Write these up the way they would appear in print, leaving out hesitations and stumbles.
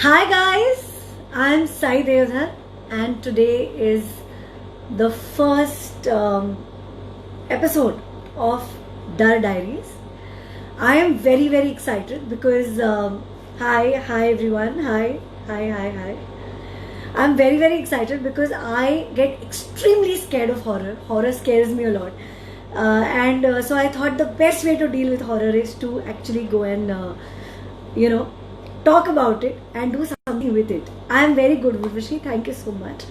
Hi guys, I'm Sai Devdhar and today is the first episode of Dar Diaries. I am very excited because hi everyone, hi. I'm very excited because I get extremely scared of horror. Horror scares me a lot. And so I thought the best way to deal with horror is to actually go and you know talk about it and do something with it. I am very good, Urvashi. Thank you so much.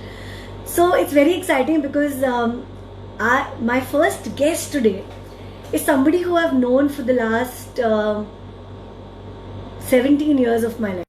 So it's very exciting because my first guest today is somebody who I've known for the last 17 years of my life.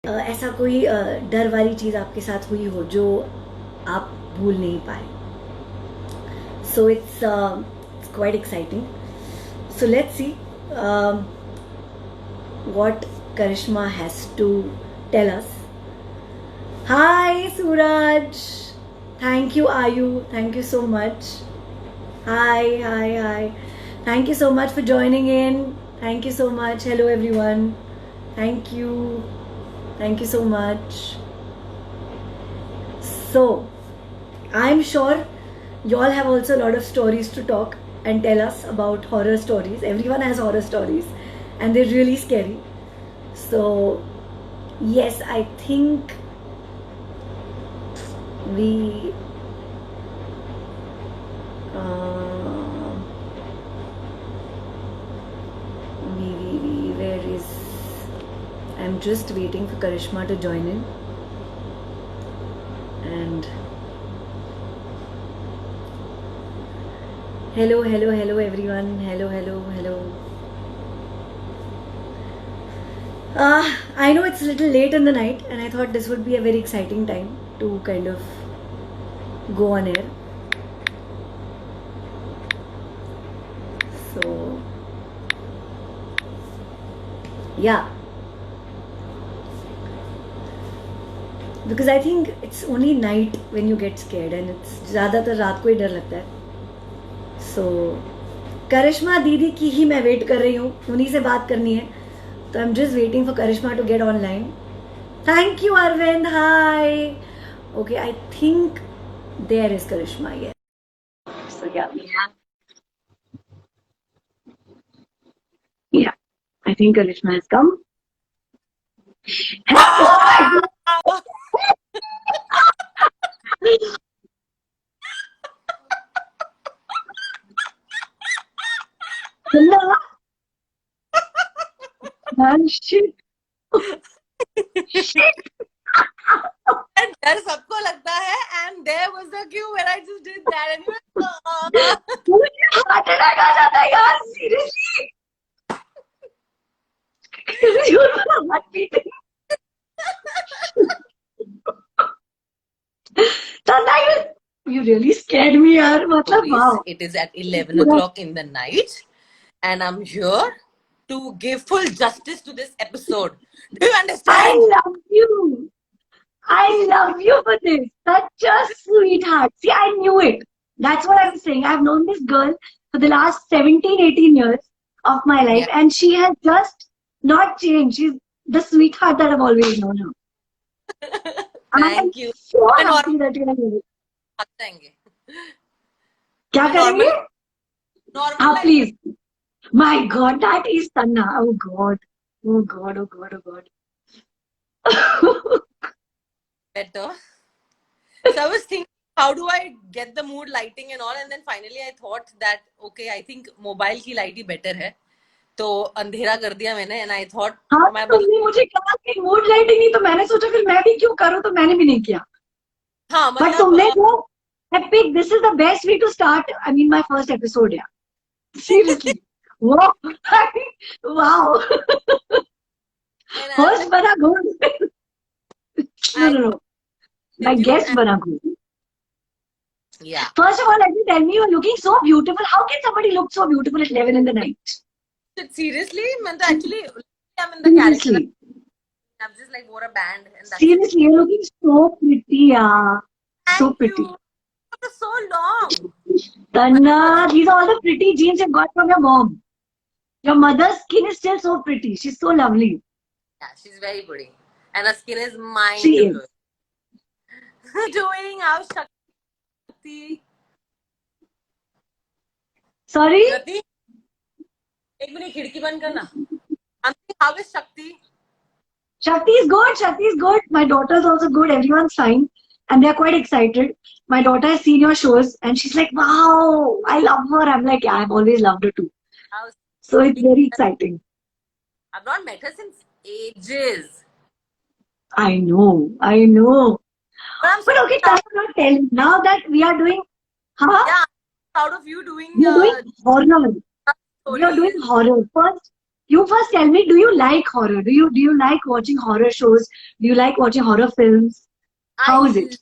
ऐसा कोई डर वाली चीज़ आपके साथ हुई हो जो आप भूल नहीं पाए. So it's quite exciting. So let's see what Karishma has to tell us. Hi Suraj, thank you Ayu, thank you so much. Hi. Thank you so much for joining in. Thank you so much. Hello everyone. Thank you so much. So I'm sure you all have also a lot of stories to talk and tell us about horror stories. Everyone has horror stories and they're really scary. So yes, I think we where is, I'm just waiting for Karishma to join in. And hello everyone. Hello. I know it's a little late in the night and I thought this would be a very exciting time to kind of go on air. So yeah, because I think it's only night when you get scared and it's ज़्यादातर रात को ही डर लगता है. So करिश्मा दीदी की ही मैं wait कर रही हूँ, उन्हीं से बात करनी है. So I'm just waiting for Karishma to get online. Thank you Arvind. Hi. Okay, I think there is Karishma. Yes. So yeah. I think Karishma has come. Hello. Man, shit. And डर सबको लगता है and there was the cue where I just did that and मुझे heart attack आ जाता है यार, seriously. Your heart beating. Tanda, you really scared me yaar. मतलब wow. It is at 11 o'clock in the night and I'm here to give full justice to this episode. Do you understand? I love you for this. Such a sweetheart. See, I knew it. That's what I'm saying. I've known this girl for the last 17, 18 years of my life, and she has just not changed. She's the sweetheart that I've always known her. Thank you. So happy that you're here. क्या करेंगे? Normal. Please. My God, that is Tanna. Oh God. Better. So I was thinking, how do I get the mood lighting and all, and then finally I thought that okay, I think mobile की light ही better है. तो अंधेरा कर दिया मैंने and I thought तुमने मुझे कहा कि mood lighting नहीं, तो मैंने सोचा फिर मैं भी क्यों करूं, तो मैंने भी नहीं किया. हाँ But मतलब तुमने जो epic, this is the best way to start. I mean, my first episode, yeah. Seriously. Wow. Wow. and I'll Host bana good. No, I no, no. My send you guest and bana good. yeah. First of all, let me tell me, you're looking so beautiful. How can somebody look so beautiful at 11 in the night? Seriously, man, actually I'm in the character. Seriously. I've just like wore a band and that's it. Seriously, you're looking so pretty, yeah. So Thank pretty. you. After so long. But Tanna, these are all the pretty genes you've got from your mom. Your mother's skin is still so pretty. She's so lovely. yeah, she's very pretty. And her skin is mind She is. blowing. Doing how Shakti. Sorry? Rati, एक minute खिड़की बंद करना. I'm saying, how is Shakti? Shakti is good. Shakti is good. My daughter's also good. Everyone's fine. And they're quite excited. My daughter has seen your shows and she's like, wow, I love her. I'm like, yeah, I've always loved her too. How's So it's very exciting. I've not met her since ages. I know. I know. But I'm so But okay, proud. Tanya, tell now that we are doing, huh? Yeah, I'm proud of you doing We are doing horror. We are doing stories. horror. First, you first tell me, do you like horror? Do you like watching horror shows? Do you like watching horror films? How is I it? love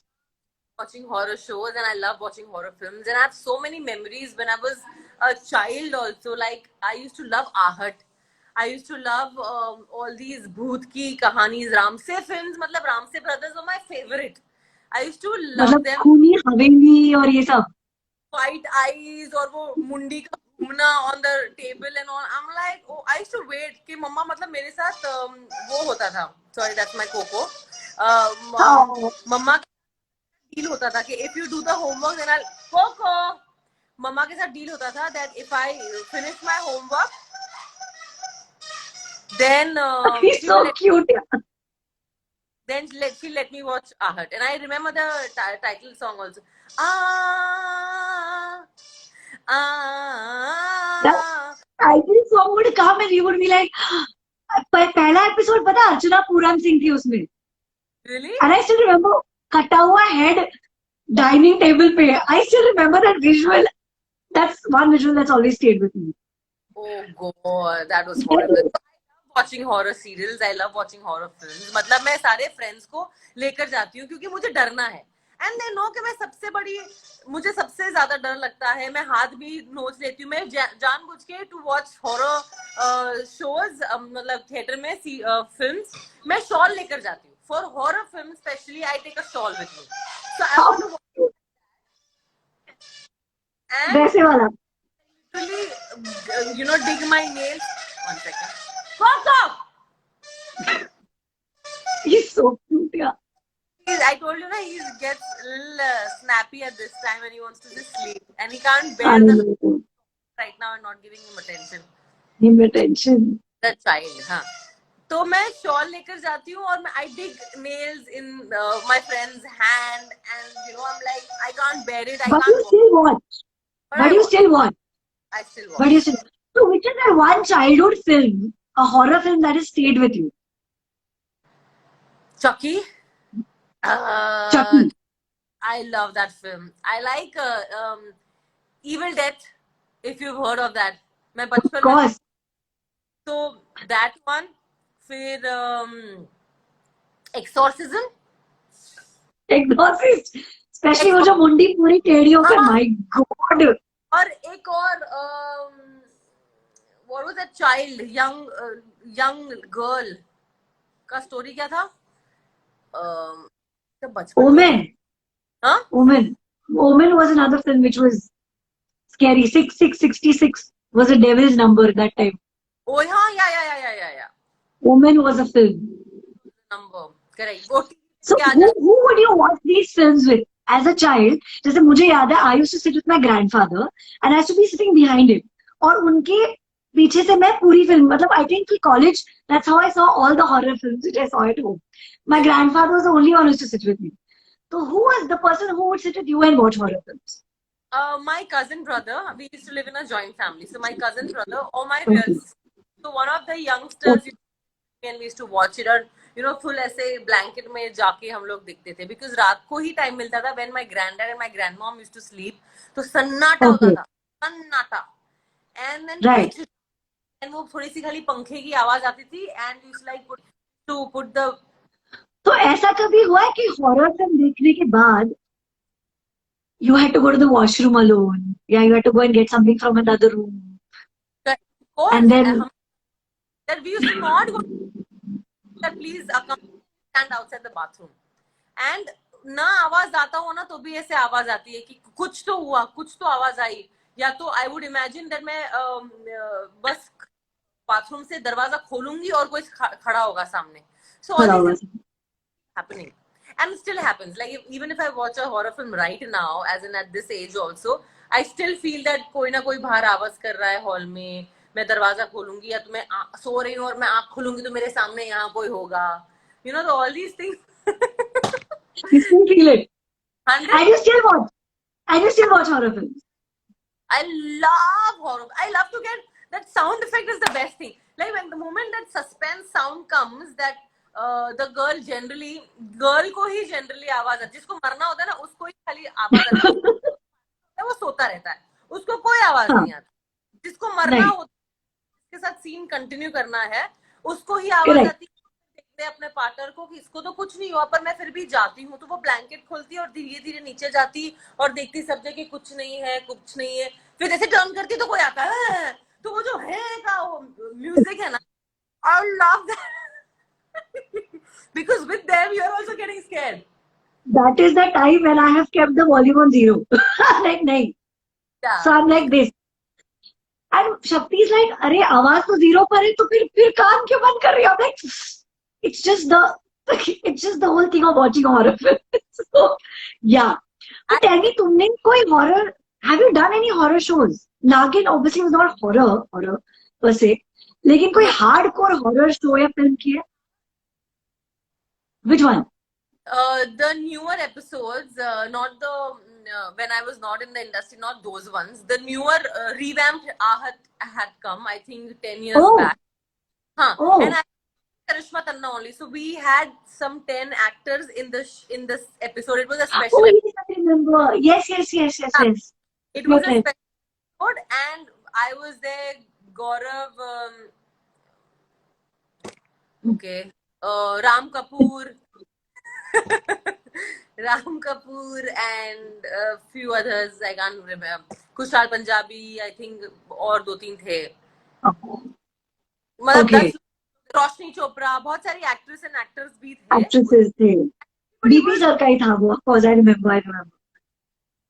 watching horror shows and I love watching horror films. And I have so many memories when I was a child also. Like, I used to love Ahat. I used to love all these Bhoot ki kahanis, Ramsey films. Matlab, Ramsey brothers were my favorite. I used to love मतलब them. खूनी हवेली और ये सब. White eyes और वो मुंडी का घूमना on the table and all. I'm like, oh, I used to wait कि मम्मा मतलब मेरे साथ वो होता था. Sorry, that's my coco. Oh. मम्मा का deal होता था कि if you do the homework then I'll coco. मम्मा के साथ deal होता था that if I finish my homework then He's she will so cute. she'll let me watch Ahat. And I remember the title song also. Ah, The ah. title song would come and you would be like, पहला episode पता अर्चना पूरन सिंह थी उसमें. Really? And I still remember कटा हुआ head dining table पे. I still remember that visual. That's one visual that's always stayed with me. Oh God, that was horrible. So I love watching horror serials. I love watching horror films. मतलब मैं सारे friends को लेकर जाती हूँ क्योंकि मुझे डरना है. And they know कि मैं सबसे बड़ी मुझे सबसे ज्यादा डर लगता है. मैं हाथ भी नोच लेती हूँ. मैं जानबूझ के to watch horror shows मतलब theater में films मैं shawl लेकर जाती हूँ. For horror films especially, I take a shawl with me. So I want to watch and वैसे वाला. literally, dig my nails. 1 second. Fuck off! He's so cute, yeah. I told you, he gets a little snappy at this time when he wants to just sleep. And he can't I bear the know. right now and not giving him attention. Him attention. The child, हाँ. तो मैं shawl लेकर जाती हूँ और I dig nails in my friend's hand and I'm like I can't bear it. I But can't you still watch. But You still watch. I still watch. But you still. So which is that one childhood film, a horror film that has stayed with you? Chucky. Chucky. I love that film. I like Evil Death, if you've heard of that. मैं Of बचपन में course. So that one, फिर Exorcism. Exorcist. Especially वो जो मुंडी पूरी टेढ़ी होकर, my God. और एक और what was that child, young girl का story क्या था? तो बचपन में Omen. हाँ? Omen. Omen was another film which was scary. 6666 was a devil's number that time. Oh yeah. Omen was a film. Number correct. वो So who would you watch these films with as a child? जैसे मुझे याद है, I used to sit with my grandfather and I used to be sitting behind him. और उनके पीछे से मैं पूरी film, मतलब I think in college, that's how I saw all the horror films which I saw at home. My grandfather was the only one who used to sit with me. So who was the person who would sit with you and watch horror films? My cousin brother. We used to live in a joint family. So my cousin brother or my real. So one of the youngsters and we used to watch it. And full ऐसे blanket में जाके हम लोग दिखते थे, because रात को ही time मिलता था when my granddad and my grandmom used to sleep. तो सन्नाटा होता Okay. था, सन्नाटा. And then Right. कुछ, एंड वो थोड़ी सी खाली पंखे की आवाज आती थी, and use like to put the. तो ऐसा कभी हुआ है कि हॉरर फिल्म देखने के बाद you had to go to the washroom alone? Yeah, you had to go and get something from another room, and course then हम, that we used to not go, that please come stand outside the bathroom. And ना आवाज आता हो ना तो भी ऐसे आवाज आती है कि कुछ तो हुआ, कुछ तो आवाज आई. या तो आई वुड इमेजिन दैट मैं बस बाथरूम से दरवाजा खोलूंगी और कोई खड़ा होगा सामने. सो ऑल खड़ा दीस होगा. Things happening, and it still happens. Like even if I watch a horror film right now, as in at this age also, I still feel that कोई ना कोई बाहर आवाज कर रहा है हॉल में. मैं दरवाजा खोलूंगी या तो मैं सो रही हूँ और मैं आंख खोलूंगी तो मेरे सामने यहाँ कोई होगा. तो all these things. You still feel it, 100. and you still watch, horror films. I love horror. I love to get that sound effect is the best thing. Like when the moment that suspense sound comes, that the girl को ही generally आवाज आती है. जिसको मरना होता है ना उसको ही खाली आवाज आती है. वो सोता रहता है, उसको कोई आवाज हाँ. नहीं आती. जिसको मरना Right. होता है, उसके साथ सीन कंटिन्यू करना है, उसको ही आवाज Correct. आती है. देखते हैं अपने पार्टनर को कि इसको तो कुछ नहीं हुआ, पर मैं फिर भी जाती हूँ. तो वो ब्लैंकेट खोलती और धीरे धीरे नीचे जाती और देखती सब जगह कुछ नहीं है, कुछ नहीं है. फिर जैसे टर्न करती तो कोई आता है. तो वो जो है का वो म्यूजिक है ना, I love that. Because with them you are also getting scared. That is the time when I have kept the volume on 0. Like, nahi. So I'm like this. And Shakti is like, अरे आवाज तो 0 पर है तो फिर कान क्यों बंद कर रही हो? I'm like, it's just the whole thing of watching horror film. So yeah. But tell me, तुमने कोई horror, have you done any horror shows? Nagin obviously was not horror per se. लेकिन कोई hardcore horror show या film की है? Which one? The newer episodes, not the when I was not in the industry, not those ones. The newer revamped Ahat had come, I think 10 years back. Huh. Oh. And I Karishma Tanna only. So we had some 10 actors in this episode. It was a special. Oh, yes, I remember. Yes. It was a special episode, and I was there. Gaurav, okay, Ram Kapoor. Ram Kapoor and a few others. I can't remember. Kushal Punjabi, I think, और 2-3 थे. मतलब 10. रोशनी चोपड़ा, बहुत सारी actress and actors भी थे. Actresses थे. BP sir का ही था वो. Of course, I remember.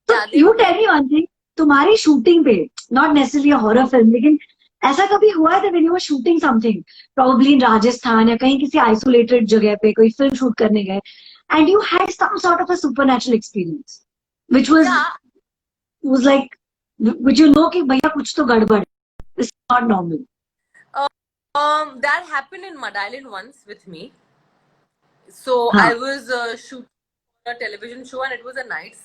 So you tell me one thing. तुम्हारी शूटिंग पे, not necessarily a horror film, लेकिन ऐसा कभी हुआ है when you were shooting something, probably in Rajasthan या कहीं किसी isolated जगह पे कोई film shoot करने गए, and you had some sort of a supernatural experience, which was like, which कि भैया कुछ तो गड़बड़ है. This is not normal. That happened in Mud Island once with me. So I was shooting a television show and it was a night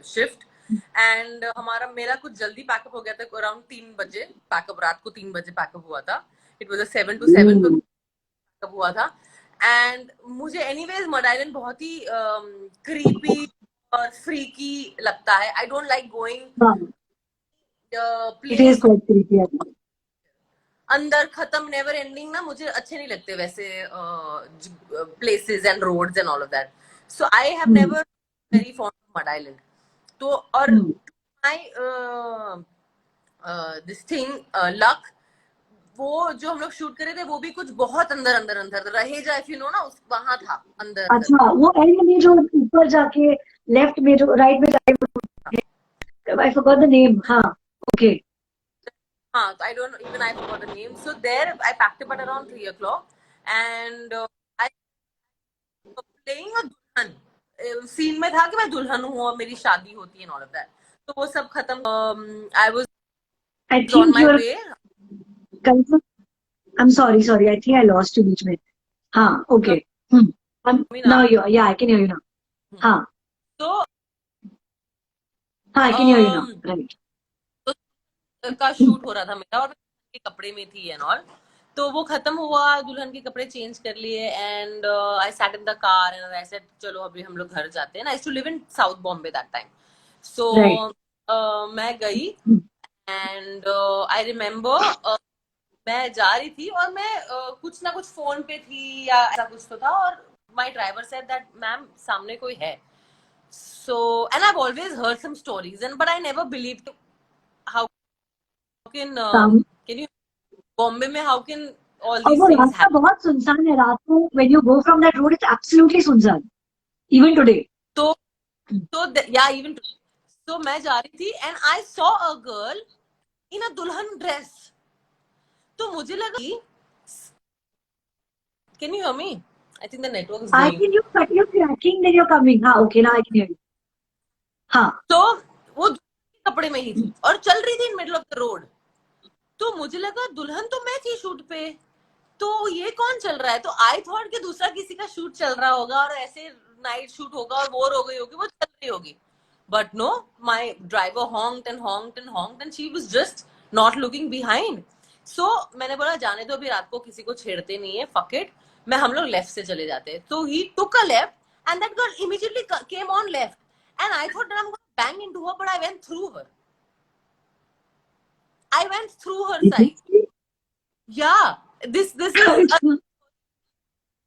shift. And मेरा कुछ जल्दी pack up हो गया था. अराउंड 3 बजे पैकअप, रात को 3 बजे पैकअप हुआ था. It was a 7 to 7 तो पैकअप हुआ था. एंड मुझे एनीवेज मड आइलैंड बहुत ही क्रीपी और फ्रीकी लगता है. I don't like going place अंदर खत्म नेवर एंडिंग ना, मुझे अच्छे नहीं लगते वैसे places and roads and all of that. So I have never very fond of Madh island. तो और माय दिस थिंग लक, वो जो हम लोग शूट करे थे वो भी कुछ बहुत अंदर रहेजा, इफ यू नो ना, वहां था अंदर. अच्छा, वो एंड में जो ऊपर जाके लेफ्ट में जो राइट में जाके, आई फॉरगॉट द नेम. हाँ, ओके. हाँ, I don't even, I forgot the name. So there I packed up at around 3 o'clock and I playing a दुल्हन. सीन में था कि मैं दुल्हन हूँ और मेरी शादी होती है and all of that. तो वो सब खत्म. I was on my way. I'm sorry. I think I lost you बीच में. हाँ, okay. Now yeah, I can hear you now. हाँ. So हाँ, I can hear you now. Right. का shoot हो रहा था मेरा और मैं कपड़े में थी एंड ऑल. तो वो खत्म हुआ, दुल्हन के कपड़े चेंज कर लिए and I sat in the car and I said चलो अभी हम लोग घर जाते हैं. I used to live in south Bombay that time. So right. मैं गई एंड आई रिमेम्बर मैं जा रही थी और मैं कुछ ना कुछ फोन पे थी या ऐसा कुछ तो था और my driver said that ma'am सामने कोई है. So, and I've always heard some stories, and but I never believed how can you Bombay में how can all और these वो things रास्ता happen? बहुत सुनसान है रात को. when you go from that road, it's absolutely सुनसान. even today. तो yeah, even so मैं जा रही थी and I saw a girl in a दुल्हन dress. तो मुझे लगा can you hear me? I think the network is I going. can you but you're cracking then you're coming. हाँ okay, now I can hear you. हाँ. तो वो कपड़े में ही थी और चल रही थी in middle of the road. तो मुझे लगा दुल्हन तो मैं थी शूट पे, तो ये कौन चल रहा है. तो आई थॉट कि दूसरा किसी का शूट चल रहा होगा और ऐसे नाइट शूट होगा और बोर हो गई होगी, वो चल रही होगी. But no, my driver honked and honked and honked and she was just not looking behind. So मैंने बोला जाने दो, अभी रात को किसी को छेड़ते नहीं है, fuck it, मैं हम लोग लेफ्ट से चले जाते हैं. So he took a left and that girl immediately came on left and I thought that I'm going to bang into her, but I went through her. I went through her side. Yeah, this is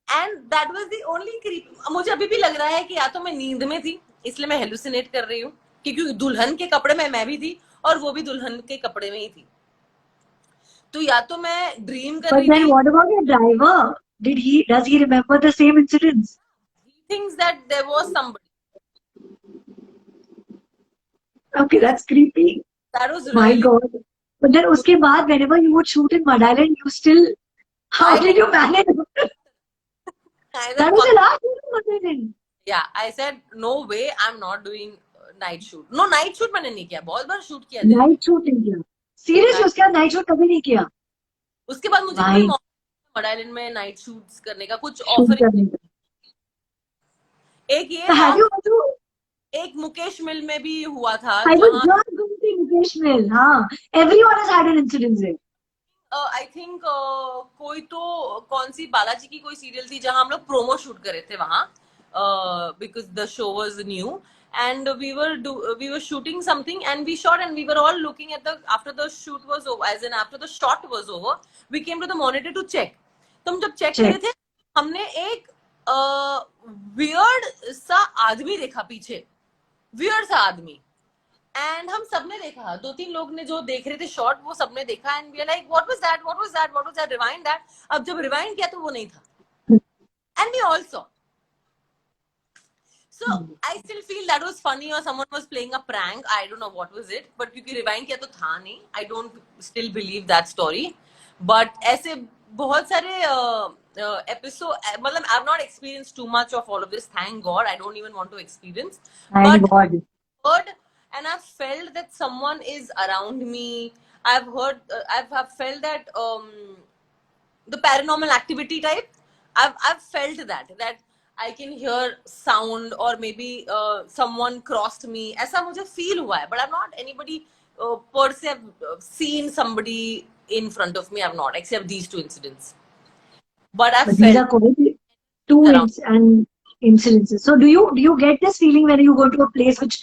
and that was the only creep. मुझे अभी भी लग रहा है कि या तो मैं नींद में थी इसलिए मैं हेलुसिनेट कर रही हूँ, क्योंकि दुल्हन के कपड़े में मैं भी थी और वो भी दुल्हन के कपड़े में ही थी. तो या तो मैं ड्रीम कर रही But then थी. what about your driver? Does he remember the same incidents? He thinks that there was somebody. Okay, that's creepy. That was My really. God. But then उसके बाद whenever you would shoot in Mud Island, you still, how did you manage? That was the last shoot in Mud Island. Yeah, I said no way, I'm not doing night shoot. No, night shoot मैंने नहीं किया, बहुत बार shoot किया. Night shoot नहीं किया. Seriously, उसके बाद night shoot कभी नहीं किया. उसके बाद मुझे कोई मड आइलैंड में नाइट शूट्स करने का कुछ ऑफर. एक ये था, एक मुकेश मिल में भी हुआ था. I was just going to say Mukesh Mill. हाँ, everyone has had an incident there. I think कोई तो कौन सी बालाजी की कोई सीरियल थी जहां हम लोग प्रोमो शूट कर रहे थे वहां, because the show was new and we were shooting something and we shot and we were all looking at the after the shoot was over, as in after the shot was over, we came to the monitor to check. तो हम जब check कर रहे थे हमने एक weird सा आदमी देखा पीछे, वियर्ड सा आदमी. एंड हम सबने देखा, 2-3 लोग ने जो देख रहे थे शॉट वो सबने देखा and we are like what was that, what was that, what was that, rewind that. अब जब रिवाइंड किया तो वो नहीं था and we all saw. So I still feel that was funny or someone was playing a prank. I don't know what was it, but क्योंकि rewind किया तो था नहीं. I don't still believe that story. But ऐसे बहुत सारे episode, मतलब I've not experienced too much of all of this. Thank God. I don't even want to experience. Thank God. Heard and I've felt that someone is around me. I've heard, I've felt that the paranormal activity type. I've felt that I can hear sound or maybe someone crossed me. ऐसा मुझे feel हुआ है, but I'm not anybody per se have seen somebody in front of me. I've not, except these 2 incidents. But I've these are quite 2 incidences. So do you get this feeling when you go to a place which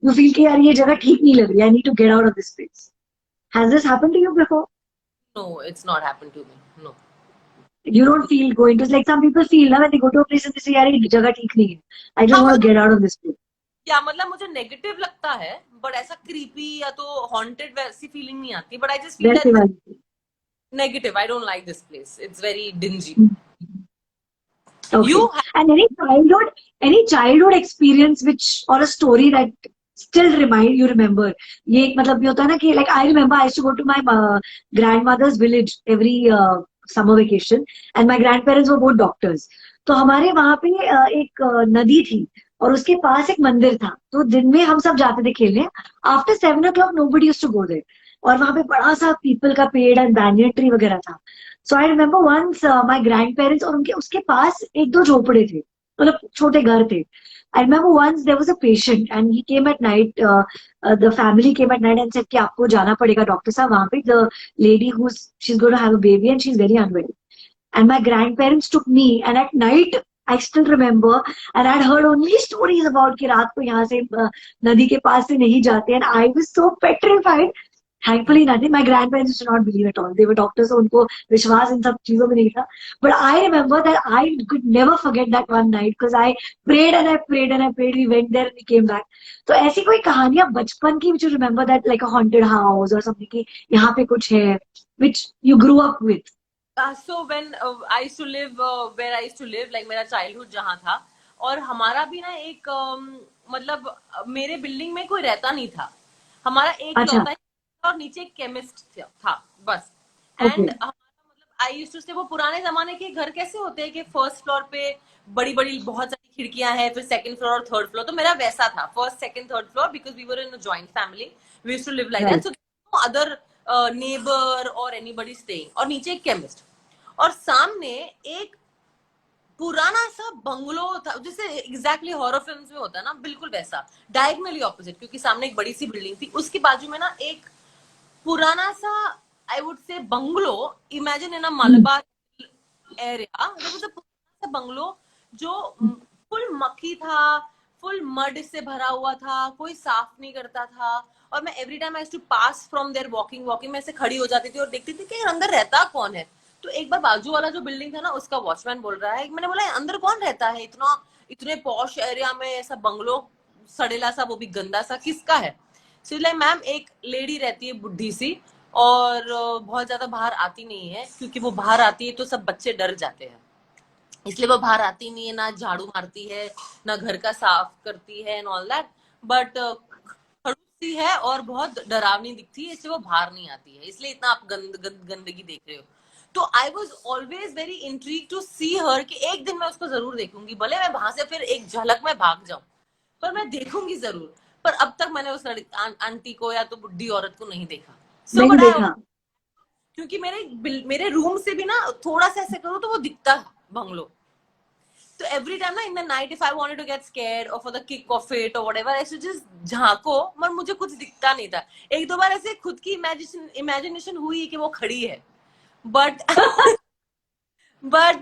you feel कि यार ये जगह ठीक नहीं लग रही, I need to get out of this place? Has this happened to you before? No, it's not happened to me. No. You don't feel going to, like some people feel ना when they go to a place and they say यार ये जगह ठीक नहीं है, I just want to get out of this place. या मतलब मुझे नेगेटिव लगता है, बट ऐसा क्रीपी या तो हॉन्टेड वैसी फीलिंग नहीं आती, but I just feel that negative. I don't like this place, it's very dingy. Okay. You and any childhood experience which or a story that still remember. ये मतलब ये होता है ना कि like I remember I used to go to my grandmother's village every summer vacation and my grandparents were both doctors. तो हमारे वहाँ पे एक नदी थी और उसके पास एक मंदिर था, तो दिन में हम सब जाते थे खेलने. After 7 o'clock nobody used to go there. और वहाँ पे बड़ा सा पीपल का पेड़ एंड बैनियन ट्री वगैरह था. So I remember once my grandparents और उनके उसके पास 1-2 झोपड़े थे, मतलब छोटे घर थे. I remember once there was a patient and he came at night, the family came at night and said कि आपको जाना पड़ेगा डॉक्टर साहब वहाँ पे, the lady she's going to have a baby and she's very unwell. And my grandparents took me, and at night I still remember, and I'd heard only stories about कि रात को यहाँ से नदी के पास से नहीं जाते, and I was so petrified. Thankfully nothing. My grandparents used to not believe at all. They were doctors, so उनको विश्वास इन सब चीजों में नहीं था. But I remember that I could never forget that one night because I prayed and I prayed and I prayed. We went there and we came back. तो ऐसी कोई कहानियां बचपन की which you remember that like a haunted house or something कि यहाँ पे कुछ है which you grew up with. So when I used to live where I used to live, like मेरा childhood जहाँ था, और हमारा भी ना एक मतलब मेरे बिल्डिंग में कोई रहता नहीं था, हमारा एक लौता और नीचे एक केमिस्ट था बस. एंड हमारा मतलब आई यूज्ड टू स्टे, वो पुराने जमाने के घर कैसे होते हैं कि फर्स्ट फ्लोर पे बड़ी बड़ी बहुत सारी खिड़कियां हैं, फिर सेकंड फ्लोर और थर्ड फ्लोर, तो मेरा वैसा था, first second third floor, because we were in a joint family, we used to live like that. So no other neighbour और एनीबडी स्टेइंग, और नीचे एक केमिस्ट, और सामने एक पुराना सा बंगलो था, जैसे एग्जैक्टली हॉरर फिल्म्स में होता है ना, बिल्कुल वैसा, डायगोनली ऑपोजिट, क्योंकि सामने एक बड़ी सी बिल्डिंग थी, उसके बाजू में ना एक पुराना सा I would say bungalow, imagine in a Malabar area, पुराना सा बंगलो जो फुल मक्खी था, फुल मड से भरा हुआ था, कोई साफ नहीं करता था, और मैं every time I used to pass from there walking मैं ऐसे खड़ी हो जाती थी और देखती थी कि अंदर रहता कौन है. तो एक बार बाजू वाला जो बिल्डिंग था ना, उसका वॉचमैन बोल रहा है, मैंने बोला अंदर कौन रहता है इतने पॉश एरिया में, ऐसा बंगलो सड़ेला सा, वो भी गंदा सा, किसका है? सो लाइक मैम एक लेडी रहती है बुढ़ी सी, और बहुत ज्यादा बाहर आती नहीं है, क्योंकि वो बाहर आती है तो सब बच्चे डर जाते हैं, इसलिए वो बाहर आती नहीं है, ना झाड़ू मारती है, ना घर का साफ करती है एंड ऑल दैट, बट खड़ूसी है और बहुत डरावनी दिखती है, इसलिए वो बाहर नहीं आती है, इसलिए इतना आप गंदगी देख रहे हो. तो I was always very intrigue to see her कि एक दिन मैं उसको जरूर देखूंगी, भले मैं वहां से फिर एक झलक में भाग जाऊं, पर मैं देखूंगी जरूर. पर अब तक मैंने उस आंटी को या तो बुढ़ी औरत को नहीं देखा. So नहीं देखा, क्योंकि मेरे रूम से भी ना थोड़ा सा ऐसे करो तो वो दिखता है बंगलो. तो एवरी टाइम ना in the night if I wanted to get scared और for the kick of it और व्हाटएवर, ऐसे जस्ट झांको, मगर मुझे कुछ दिखता नहीं था. एक दो बार ऐसे खुद की इमेजिनेशन हुई कि वो खड़ी है, बट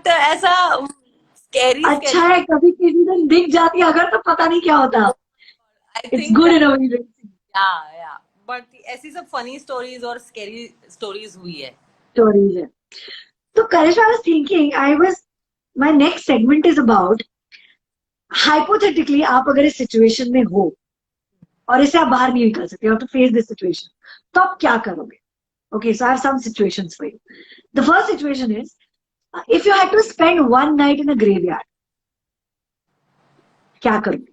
ऐसा स्कैरी अच्छा है कभी किसी दिन दिख जाती अगर तो पता नहीं क्या होता. It's good in a way. या बट ऐसी सब फनी स्टोरीज और स्कैरी स्टोरीज हुई है. स्टोरीज है. तो करिश्मा, I was thinking, my next segment is about hypothetically आप अगर इस सिचुएशन में हो और इसे आप बाहर नहीं निकल सकते, you have to face this situation, तो आप क्या करोगे? Okay, so I have some situations for you. The first situation is if you had to spend one night in a graveyard, क्या करोगे?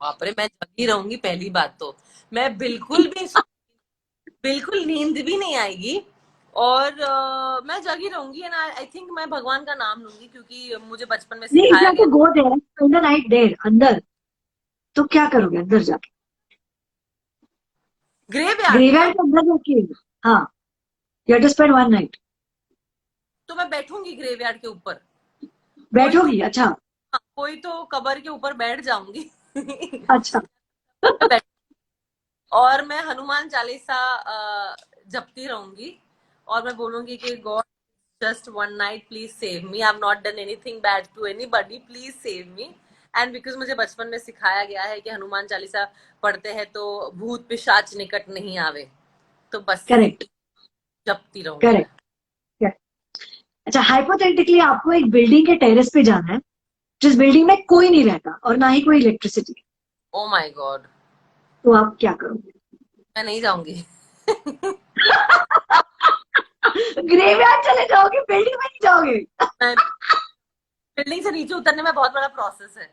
बाप रे, मैं जगी रहूंगी. पहली बात तो मैं बिल्कुल नींद भी नहीं आएगी, और मैं जगी रहूंगी. एंड आई थिंक मैं भगवान का नाम लूंगी, क्योंकि मुझे बचपन में सिखाया गया. Go there, spend the night there, अंदर, तो क्या करोगे अंदर जाके? ग्रेवयार्ड के अंदर जाके, हाँ, you have to spend one night. तो मैं बैठूंगी ग्रेवयार्ड के ऊपर. बैठोगी? अच्छा. कोई तो कब्र के ऊपर बैठ जाऊंगी. अच्छा. और मैं हनुमान चालीसा जपती रहूंगी, और मैं बोलूंगी कि God just one night, please save me, I have not done anything bad to anybody, please save me. And because मुझे बचपन में सिखाया गया है कि हनुमान चालीसा पढ़ते हैं तो भूत पिशाच निकट नहीं आवे, तो बस करेक्ट जपती रहूंगी. करेक्ट. अच्छा, हाइपोथेटिकली आपको एक बिल्डिंग के टेरेस पे जाना है, जिस बिल्डिंग में कोई नहीं रहता और ना ही कोई इलेक्ट्रिसिटी. Oh my God. तो आप क्या करोगे? मैं नहीं जाऊंगी. ग्रेवयार्ड चले जाओगे, बिल्डिंग में नहीं जाओगे? बिल्डिंग से नीचे उतरने में बहुत बड़ा प्रोसेस है,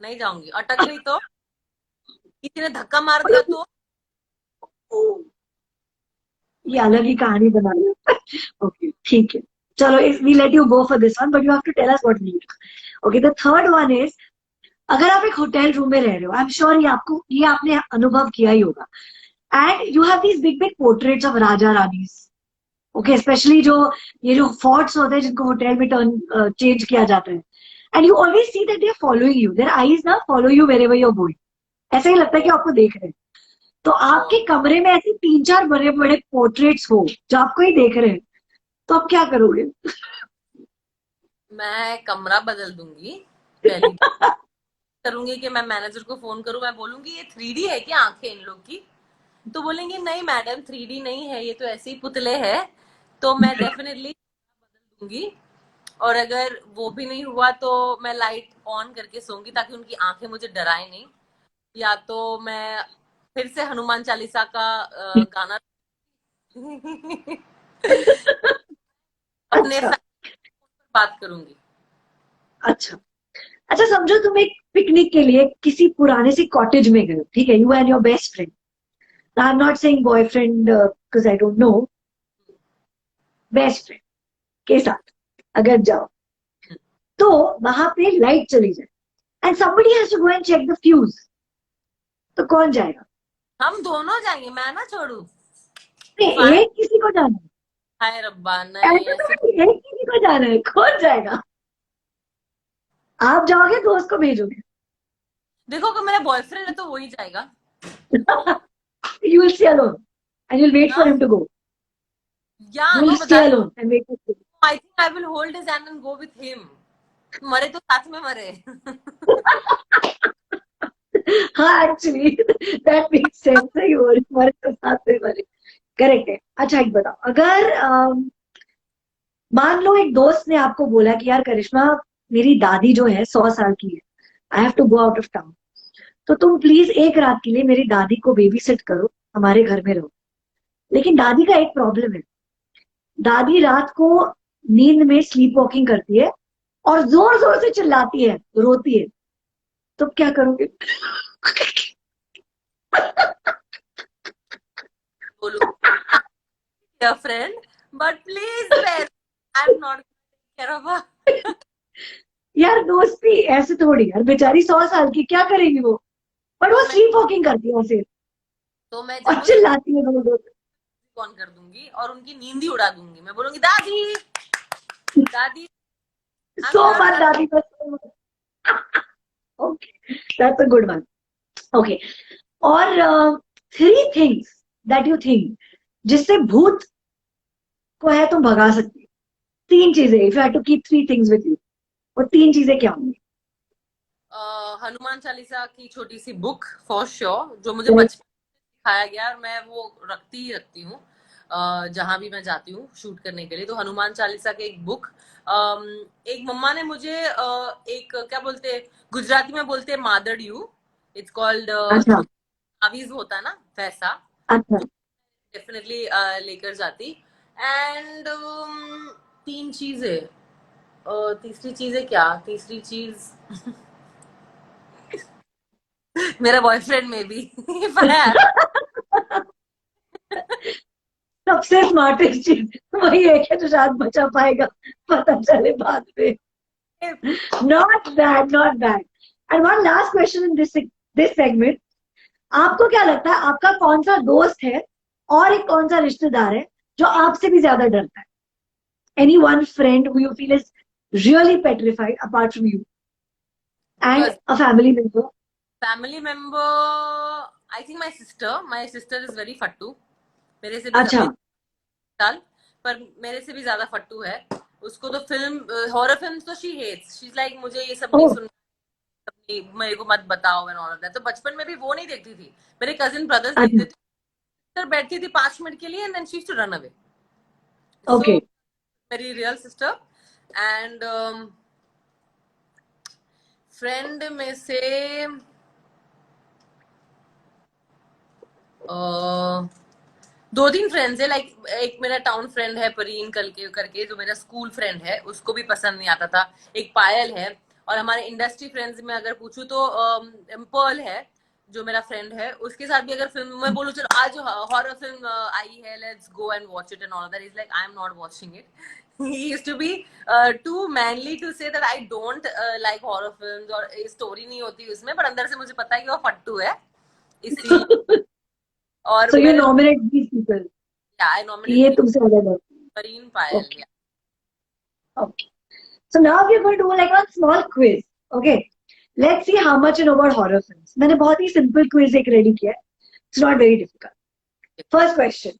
नहीं जाऊंगी. अटक गई तो, किसी ने धक्का मार दिया तो, ये अलग ही कहानी बना ली. ओके, ठीक है, चलो, we let you go for this one, but you have to tell us what you need. Okay, the third one is, अगर आप एक होटल रूम में रह रहे हो, आई एम श्योर ये आपने अनुभव किया ही होगा, and you have these big big portraits of Raja Rani's. Okay, specially ये जो फोर्ट्स होते हैं जिनको होटल में चेंज किया जाता है, and you always see that they are following you. Their eyes now follow you wherever you're going. ऐसा ही लगता है कि आपको देख रहे हैं. तो आपके कमरे में ऐसे 3-4 बड़े बड़े पोर्ट्रेट्स हो जो आपको ही देख रहे हैं, तो आप क्या करोगे? मैं कमरा बदल दूंगी. पहली करूंगी कि मैं मैनेजर को फोन करूं, मैं बोलूंगी ये 3D है क्या आंखें इन लोग की? तो बोलेंगे नहीं मैडम 3D नहीं है, ये तो ऐसे ही पुतले है. तो मैं डेफिनेटली बदल दूंगी. और अगर वो भी नहीं हुआ तो मैं लाइट ऑन करके सोऊंगी ताकि उनकी आंखें मुझे डराए नहीं. या तो मैं फिर से हनुमान चालीसा का गाना अपने अच्छा. बात करूंगी. अच्छा. अच्छा, समझो तुम एक पिकनिक के लिए किसी पुराने से कॉटेज में गए, ठीक है, you and your best friend. I am not saying boyfriend because I don't know. Best friend के साथ अगर जाओ तो वहां पे लाइट चली जाए and somebody has to go and check the fuse, तो कौन जाएगा? हम दोनों जाएंगे, मैं ना छोड़ू. नहीं, एक किसी को जाना है. हाय रब्बा नहीं ऐसे ऐसे. तो एक किसी को जाना है, कौन जाएगा? आप जाओगे, दोस्त को भेजोगे? देखो अगर मेरा बॉयफ्रेंड है तो वो ही जाएगा. You will stay alone and you'll wait for हाँ him to go. या You will नो stay बता. alone and wait for him. I think I will hold his hand and go with him. मरे तो साथ में मरे. हाँ, actually that makes sense. सही हो रही, हमारे तो साथ में वाले करेक्ट है. अच्छा, एक बताओ, अगर मान लो एक दोस्त ने आपको बोला कि यार करिश्मा, मेरी दादी जो है 100 साल की है, I have to go out of town, तो तुम प्लीज एक रात के लिए मेरी दादी को बेबी सिट करो, हमारे घर में रहो. लेकिन दादी का एक प्रॉब्लम है, दादी रात को नींद में स्लीप वॉकिंग करती है और जोर जोर से चिल्लाती है, रोती है, तो क्या करोगे? बोलू your friend but please where I am not care of her. यार दोस्ती ऐसे थोड़ी, यार बेचारी 100 साल की, क्या करेगी वो? पर वो स्लीप वॉकिंग करती है ऐसे तो मैं और जब चिल्लाती है जोर जोर से. ऑन कर दूंगी और उनकी नींद ही उड़ा दूंगी. मैं बोलूंगी दादी दादी I'm सो here, बार दादी का okay, that's a good one. Okay, और 3 थिंग्स दैट यू थिंक जिससे भूत को है तुम भगा सकती हो. 3 चीजें, if you have to keep 3 things with you, वो 3 चीजें क्या होंगी? हनुमान चालीसा की छोटी सी बुक फॉर श्योर, जो मुझे बचपन में सिखाया गया और मैं वो रखती ही रखती हूँ जहां भी मैं जाती हूँ शूट करने के लिए. तो हनुमान चालीसा की एक बुक. एक मम्मा ने मुझे एक क्या बोलते गुजराती में बोलते मादड़ यू. इट्स कॉल्ड अच्छा. जो तावीज होता है ना वैसा. अच्छा. डेफिनेटली लेकर जाती. एंड 3 चीजें. तीसरी चीज है क्या? तीसरी चीज मेरा बॉयफ्रेंड में भी सबसे स्मार्टेस्ट चीज वही है कि जो शायद बचा पाएगा, पता चले बाद में. Not bad, not bad. And one last question in this segment. आपको क्या लगता है, आपका कौन सा दोस्त है और एक कौन सा रिश्तेदार है जो आपसे भी ज्यादा डरता है? Any one friend who you feel is really petrified apart from you and a family member? Family member I think my sister is very फट्टू. मेरे से भी अच्छा. साल पर मेरे से भी ज्यादा फट्टू है. उसको तो फिल्म हॉरर फिल्म तो she hates. She is like मुझे ये सब नहीं ओह. सुनना, मेरे को मत बताओ एंड ऑल ऑफ दैट. तो बचपन में भी वो नहीं देखती थी. मेरे कजिन ब्रदर्स अच्छा. देखते थे. सिस्टर बैठती थी 5 मिनट के लिए and then she used to run away. Okay. So मेरी रियल सिस्टर. एंड फ्रेंड में से 2-3 फ्रेंड्स है. लाइक एक मेरा टाउन फ्रेंड है परीन करके जो मेरा स्कूल फ्रेंड है, उसको भी पसंद नहीं आता था. एक पायल है. और हमारे इंडस्ट्री फ्रेंड्स में अगर पूछूं तो पर्ल है जो मेरा फ्रेंड है. उसके साथ भी अगर फिल्म मैं बोलूं चलो आज हॉरर फिल्म आई है let's go and watch it and all that, is like I am not watching it. He used to be too manly to say that I don't like horror films और story नहीं होती उसमें, पर अंदर से मुझे पता है कि वो फट्टू है इसी. और So you मेरे nominate these people आई कि ये नॉमिनेट तुमसे ज्यादा डरते परीन हैं. Payal. Okay. Okay. So now we're going to do like one small quiz. Okay. Let's see how much you know about horror films. मैंने बहुत ही simple quiz एक ready किया है. It's not very difficult. First question.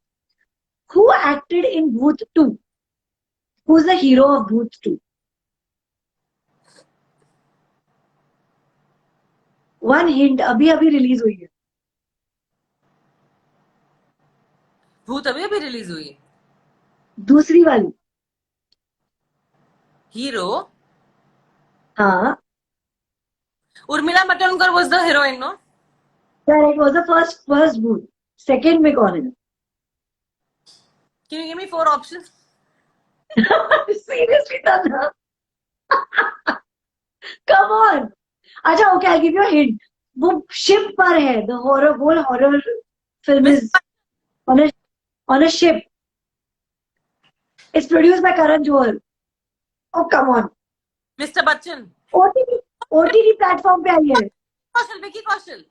Who acted in Bhoot 2? Who's the hero of Bhoot 2? One hint. अभी अभी release हुई है. भूत अभी अभी रिलीज हुई है. दूसरी वाली. हीरो हाँ. Urmila Matondkar was the heroine, no? Correct. Was the first Bhoot. Second में कौन है? Can you give me 4 options? Seriously, Tanya? Come on. अच्छा, okay, I'll give you a hint. वो ship पर है. The whole horror film is on a ship. It's produced by Karan Johar. Oh, come on. Mr. Bachchan. OTT platform पे आई है. कौशल, Vicky Kaushal.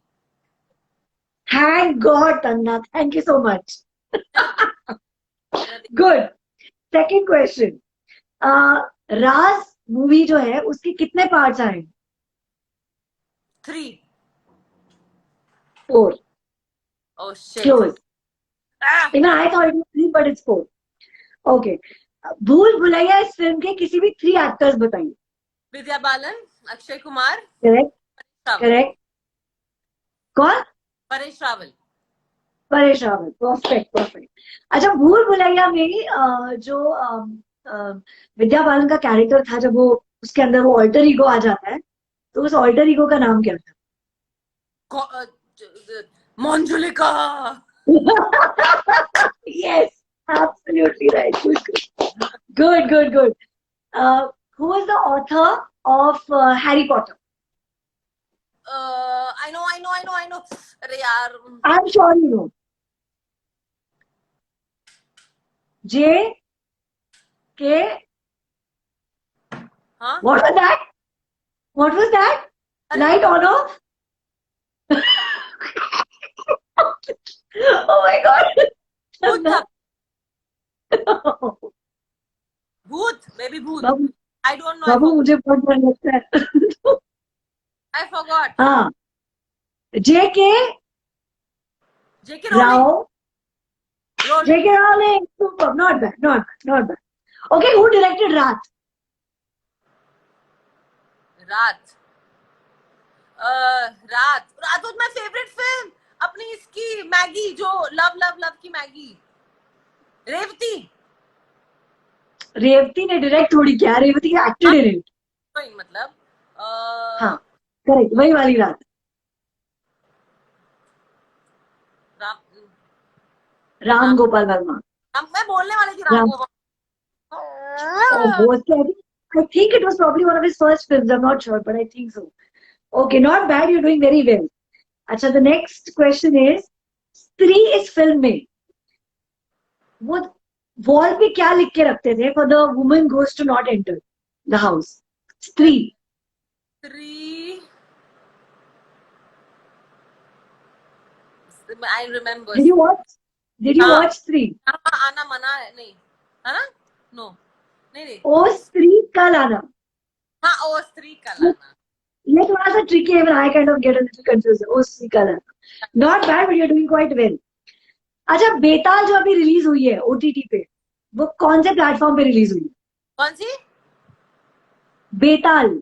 Thank God, Tanna. Thank you so much. Good. Second question. Raj movie जो है उसके कितने parts आए? 3. 4. Oh shit. Close. Even I thought it was 3, but it's 4. Okay. भूल भुलैया इस film के किसी भी 3 एक्टर्स बताइए. विद्या बालन, अक्षय कुमार. करेक्ट. कौन? परेश रावल. परफेक्ट. अच्छा, भूल भुलैया में जो विद्या बालन का कैरेक्टर था, जब वो उसके अंदर वो ऑल्टर ईगो आ जाता है, तो उस ऑल्टर ईगो का नाम क्या था? Manjulika. Yes, absolutely right. Good. Who was the author of Harry Potter? I know. अरे यार. I'm sure you know. J. K. Huh? What was that? Light on off? Oh my God. भूत, baby भूत. I don't know. बाबू मुझे बहुत डर लगता है. I forgot. हाँ. J.K. Rao. J.K. Rowling. Super. Not bad. Okay, who directed Raat? रात was my favorite film. अपनी इसकी मैगी जो लव की मैगी. रेवती ने डायरेक्ट थोड़ी किया. Revathi acted in it. मतलब हाँ, करेक्ट. वही वाली रात. राम गोपाल वर्मा. मैं बोलने वाली थी Ram Gopal. I think it was probably one of his first films. I'm not sure, but I think so. Okay, not bad. You're doing very well. अच्छा, the next question is, स्त्री इस फिल्म में वो वॉल पे क्या लिख के रखते थे? For the woman goes to not enter the house. स्त्री. I remember. Did you watch स्त्री? आना मना नहीं है ना? No. नहीं. ओ स्त्री का लाना. हाँ, ओ स्त्री का लाना. ये थोड़ा सा tricky है. I kind of get a little confused. ओ स्त्री का लाना. Not bad, but you're doing quite well. अच्छा, बेताल जो अभी रिलीज हुई है OTT पे, वो कौन से प्लेटफॉर्म पे रिलीज हुई? कौन सी? बेताल.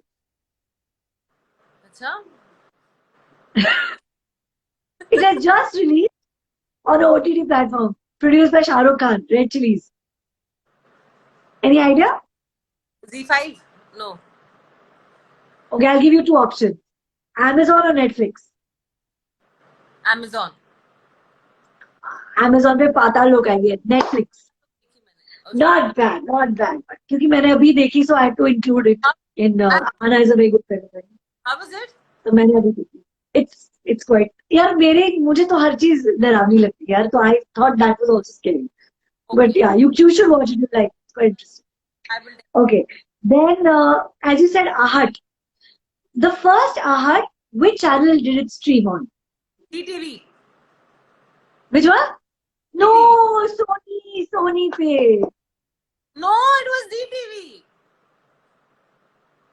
अच्छा. It has just released on an OTT platform, produced by Shah Rukh Khan, Red Chillies. Any idea? Z5? No. Okay, I'll give you 2 options. Amazon or Netflix? Amazon. Amazon पे पाताल लोक आई है. Netflix. Not bad. क्योंकि मैंने अभी देखी, so I have to include it in Anna is a very good friend. How was it? तो मैंने अभी देखी. It's quite. यार मुझे तो हर चीज डरावनी लगती है यार. तो I thought that was also scary. But yeah, you should watch it. You like. It's quite interesting. I will. Okay. Then, as you said, Ahat. The first Ahat, which channel did it stream on? CTV. Which one? No, Sony पे. No, it was ZTV.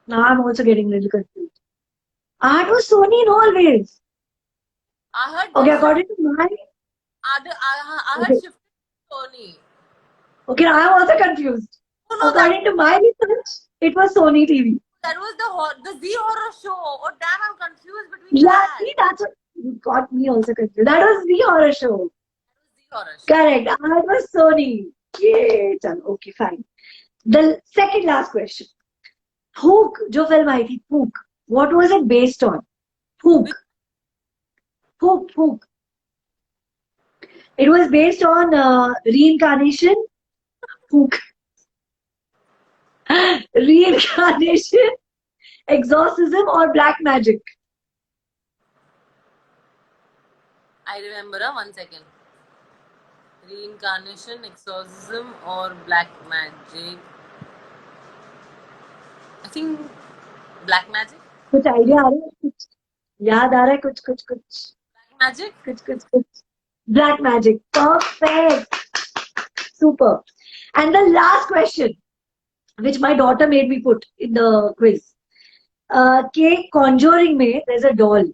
Now I'm also getting a little confused. I had was Sony in always. I heard Okay, they according to my... I heard Okay, shifted to Sony. okay, now I'm also confused. No, According to my research, it was Sony TV. that was the Z horror show. Oh damn, I'm confused between Yeah, that. see, that's what you got me also confused. That was the horror show. Z horror show. Correct. That was Sony. Yay, chalo, okay, fine. The second last question. Hook, जो film आई थी, Hook. What was it based on? Hook. Hook. It was based on reincarnation. Hook. Reincarnation, exorcism, or black magic. I remember. 1 second. Reincarnation, exorcism, or black magic. I think black magic. कुछ idea आ रहा है, कुछ याद आ रहा है, कुछ Black magic. कुछ black magic. Perfect. Super. And the last question, which my daughter made me put in the quiz. Ke Conjuring में there's a doll.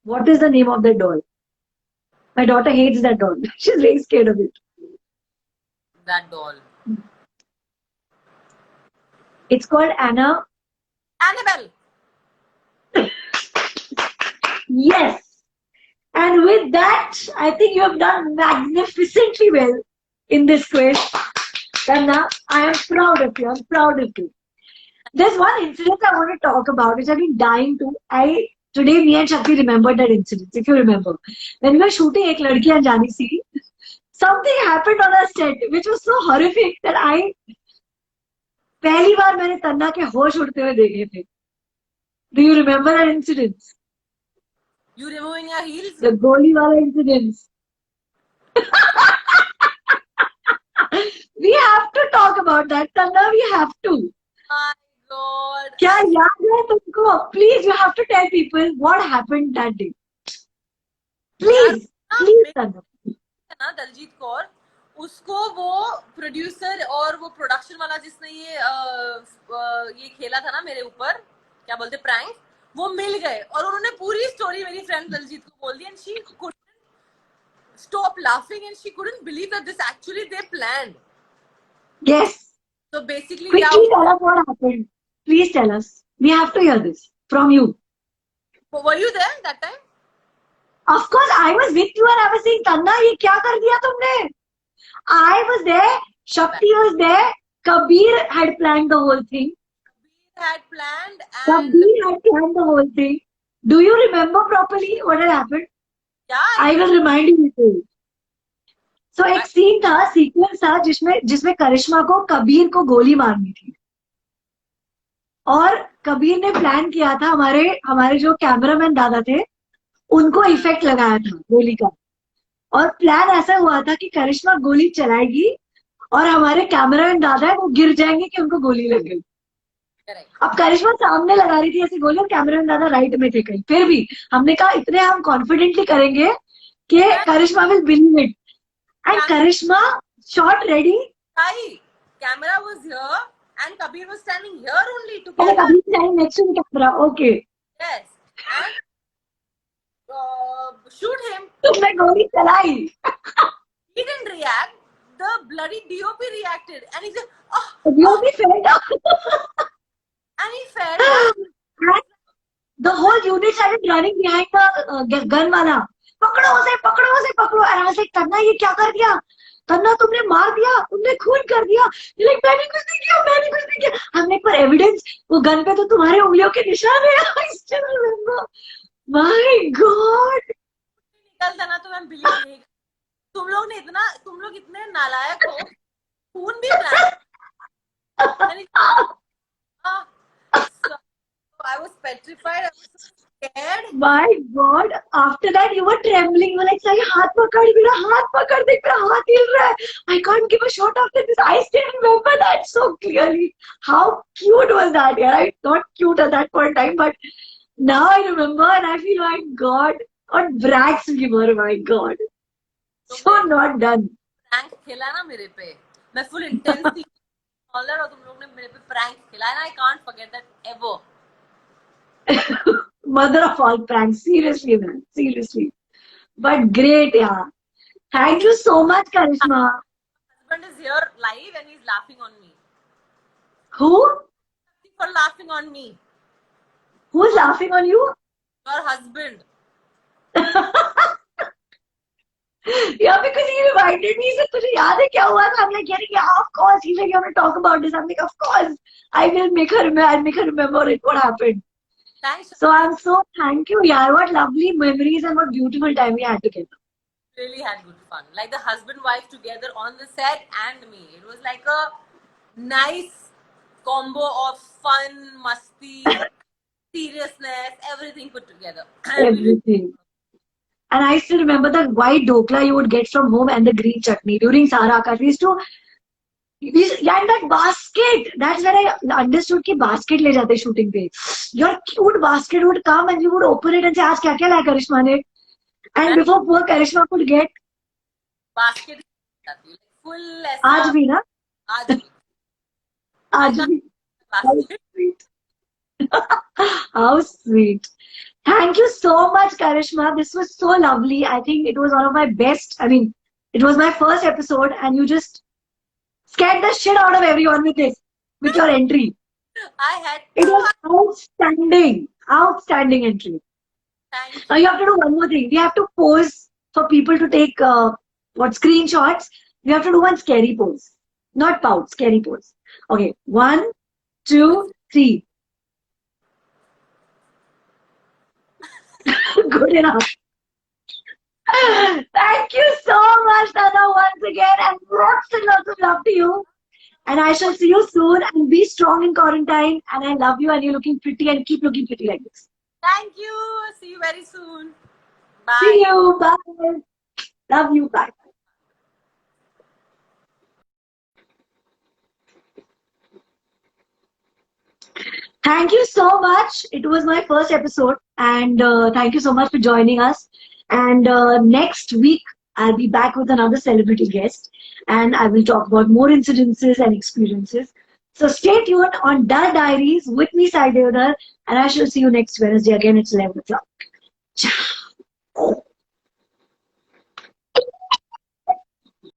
What is the name of that doll? My daughter hates that doll. She's very scared of it. That doll. It's called Annabelle. Yes. And with that, I think you have done magnificently well in this quiz. Kanna, I am proud of you. I'm proud of you. There's one incident I want to talk about, which I've been dying to. Today, me and Shakti remembered that incident, if you remember. When we were shooting Ek Ladki Anjani Si, something happened on our set, which was so horrific that पहली बार मैंने तन्ना के होश उड़ते हुए देखे थे. Do you remember that incident? You removing your heels? The goli wala incident. We have to talk about that, Tanna. We have to. My God. क्या याद है तुमको? Please, you have to tell people what happened that day. Please, Tanna. ना दलजीत कौर, उसको वो producer और वो production वाला जिसने ये खेला था ना मेरे ऊपर, क्या बोलते प्रैंक, वो मिल गए और उन्होंने पूरी स्टोरी मेरी फ्रेंड दलजीत को बोल दी and she couldn't stop laughing and she couldn't believe that this actually they planned. Yes. So basically, quickly tell us what happened. Please tell us. We have to hear this from you. Were you there that time? Of course, I was with you and I was saying, Tanna, ये क्या कर दिया तुमने? I was there. Shakti was there. Kabir had planned the whole thing. Kabir had planned the whole thing. Do you remember properly what had happened? Yeah. I will remind you. So एक scene था, sequence था जिसमें करिश्मा को कबीर को गोली मारनी थी और कबीर ने प्लान किया था, हमारे जो कैमरामैन दादा थे उनको इफेक्ट लगाया था गोली का और प्लान ऐसा हुआ था कि करिश्मा गोली चलाएगी और हमारे कैमरामैन दादा है वो गिर जाएंगे कि उनको गोली लग गई. अब करिश्मा सामने लगा रही थी ऐसी गोली और कैमरामैन दादा राइट में थे कहीं. फिर भी हमने कहा इतने हम कॉन्फिडेंटली करेंगे कि Karishma will believe it. And Karishma shot ready. Hi, camera was here and Kabir was standing here only to get. Kabir standing next to the camera. Okay. Yes. And shoot him. तुमने गोली चलाई. He didn't react. The bloody DOP reacted and he said, "Oh." DOP fell down. And he fell down. The whole unit started running behind the gun wala. पकड़ो उसे. And I was like, तन्ना ये क्या कर दिया? तन्ना तुमने मार दिया, तुमने खून कर दिया. Like मैंने कुछ नहीं किया. हमने पर एविडेंस वो गन पे तो तुम्हारे उंगलियों के निशान है. I still remember. My God. निकलता ना तो मैं बिलीव नहीं. तुम लोग इतने नालायक हो. खून भी plan. I was petrified. I was scared. My God! After that, you were trembling. You were like, "Sai, हाथ पकड़, देख मेरा हाथ हिल रहा है. I can't give a shot after this." I still remember that so clearly. How cute was that? Yeah, right? Not cute at that point in time, but now I remember and I feel, my God, what brags we were, my God. So not done. Prank खेला ना मेरे पे. मैं full intensely collar और तुम लोग ने मेरे पे प्रैंक खेला है ना, I can't forget that ever. Mother of all pranks. Seriously, man. Seriously. But great, yeah. And Thank you so much, Karishma. husband is here live and he's laughing on me. Who? For laughing on me. Who's laughing on you? Your husband. Yeah, because he reminded me. He said, "Tujhe yaad hai kya hua tha?" I'm like, yeah, of course. He's like, you have to talk about this. I'm like, of course. I will make her remember. I'll make her remember it. What happened? Thanks. So I'm so thank you, yaar. What lovely memories and what beautiful time we had together. Really had good fun. Like the husband wife together on the set and me. It was like a nice combo of fun, musty, seriousness, everything put together. Everything. And I still remember the white dokla you would get from home and the green chutney during Sara Akash. Yeah, and that basket. That's where I understood कि basket ले जाते shooting पे. Your cute basket would come and you would open it and say, आज क्या क्या लाया करिश्मा ने? And before poor Karishma could get. Basket full ऐसा. आज भी ना? आज भी. आज भी. How Basket. sweet. How sweet. Thank you so much, Karishma. This was so lovely. I think it was one of my best. I mean, it was my first episode, and you just scared the shit out of everyone with this, with your entry. I had. It was outstanding. Outstanding entry. Thank you. Now you have to do one more thing. We have to pose for people to take screenshots. We have to do one scary pose, not pout. Scary pose. Okay, 1, 2, 3. Good enough. Thank you so much, Nana, once again, and lots and lots of love to you. And I shall see you soon. And be strong in quarantine. And I love you, and you're looking pretty, and keep looking pretty like this. Thank you. See you very soon. Bye. See you. Bye. Love you. Bye. Thank you so much. It was my first episode, and thank you so much for joining us. And next week, I'll be back with another celebrity guest, and I will talk about more incidences and experiences. So stay tuned on Dar Diaries with me, Sai Devdar, and I shall see you next Wednesday again. It's 11 o'clock. Ciao.